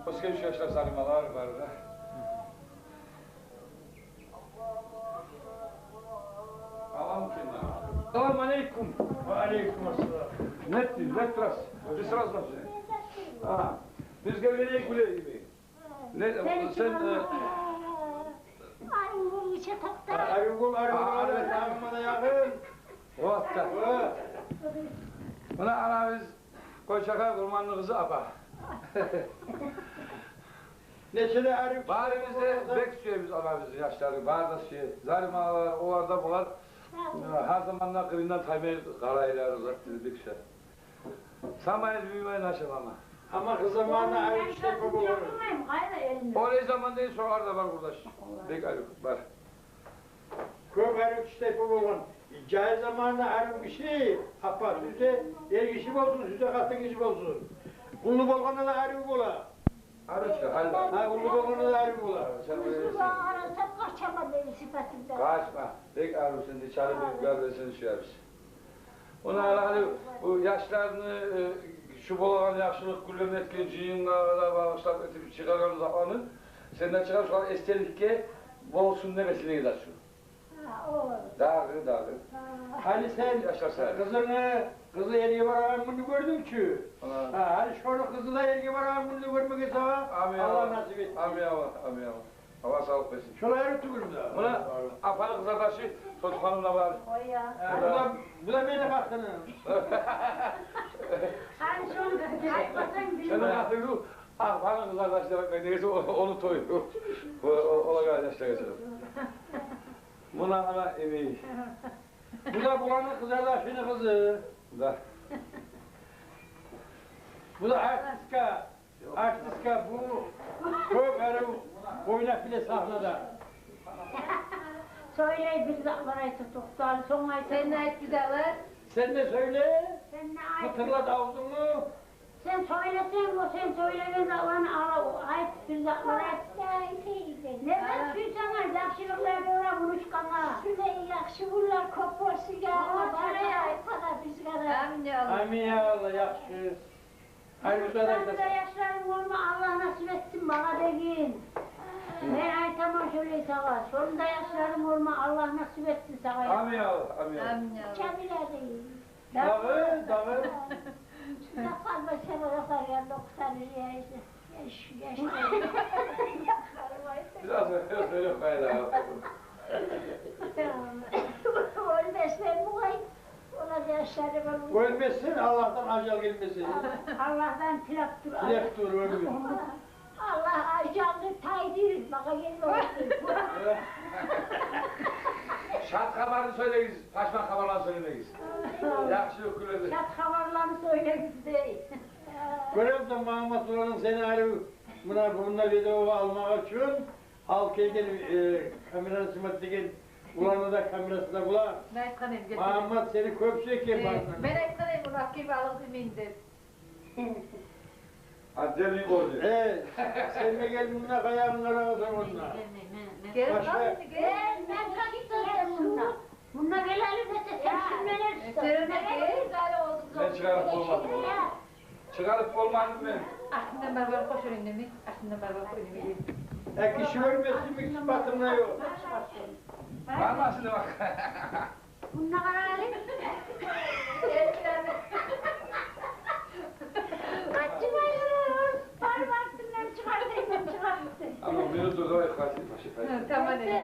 Başka bir yaşlar salimalar var da. Alam kimden? Selamun aleyküm. Ve aleyküm assalam. Ne tras? Biz razı mısın? Ha. Biz gelmeye güle gibi. Ne sen Arıngul içe taktı. Arıngul arımada yakın. o hatta. Buna ana biz koçaka kurmanlı kızı apa. Neçede arı? Bari bizde bek suyu biz ana bizim yaşları. Bari da suyu. Zalim ağalar, olarda bular. Her zamanlar kırından taymaya karaylar uzak dedik şey. Samayız büyümeyin aşağı ama. Ama kız zamanında arı işte bu olur. Oraya zaman değil soğar da var burada. Bek arı var. Köp arı işte bu olur. Cahil zamanında arı bir şey. Hapa süze, yer kişi olsun, süze katı kişi olsun. Kullu bolgana da arı bola. Arı işte hala. Ha kullu bolgana da arı bola. Yusuf'a arasam kaçamadı sıfatında. Kaçma. Bek arısın dışarı bir gövdesini süreriz. Ona hani bu yaşlarını şu bolan yaşlılık kullanın etkinciğinle bağışlar etip çıkaran zamanı senden çıkan şu an estetikle bolsun demesine gider şu. Dağı. Hani sen kızı eliye varan bunu gördün ki. Ha, hani şöyle kızı da eliye varan bunu görmek için Allah nasip etsin. Amin Allah. Hava sağlık versin. Şöyle yarı tükürüm da. Buna afanın kızardaşı çocuk hanımla var. Bu da beni baktığını. Hani şunu açmasan bir Sen de yaptın afanın kızardaşı demek neyse onu toyuyor. Ola kardeşler geçelim. Buna ana emeği. Bu da bulanın kızardaşının kızı. Da. Bu da artistka. Artistka bu. Köp arı oynak bile sahnada. Söyle bir zaklara tutuklar, sonra sen ne et giderler? Sen de söyle. Sen ne ait? Hatırlat ağzını. Sen söylesen o sen söyleyen zaman ait bir zaklara et. Neden suysana yakşılıklar böyle buluşkanlar? Şöyle yakşılıklar koporsu ya. Paraya ait para biz kadar. Amin ya Allah yakşı. Hayırlı Ben de kadar. yaşlarım olma Allah nasip etsin bana deyin. Ben ay tamam şöyle sana. Sonunda yaşlarım olma Allah nasip etsin sana. Amin Allah. Amin Allah. Çabiler değil. Dağı. Yapar başarı yapar ya 90 liraya işte. Yaş. Biraz öyle fayda. Ölmezler bu ay. Ona yaşlarım olma. Ölmesin Allah'tan acal gelmesin. Allah'tan tilak dur. Dilek dur ölmüyor. Allah acalı tay değil. Baka geliyor. Şart haberini söyleyiz. Taşmak haberlerini söylemeyiz. Yakışıyor kulede. Şat haberlerini söyle bize. Görüyorum da Muhammed Ulan'ın seni ayrı bununla video almak için halkaya kamerası sımattıken Ulan'ı da kamerasına bulan. Ben kanayım getireyim. Muhammed seni köpsek yapar. Ben kanayım bunu hakkı alıp emindir. Adeli oldu. Sen de gel bununla kayağımlara olsun onunla. Gel Başka- lan gel. Ben kaçtım bununla. Bununla gelelim de sen şunları Serine gel. Ben çıkarıp olmadım. Çıkarıp olmadım ben. Aslında barbar koşur indemi. Aslında barbar koşur indemi. Kişi ölmesin mi kişi batırma yok. Var mı aslında bak. Bununla kararlı. Açmayın. Var baktım ben çıkartayım. Ama biri durdu. Kaçtı. Tamam.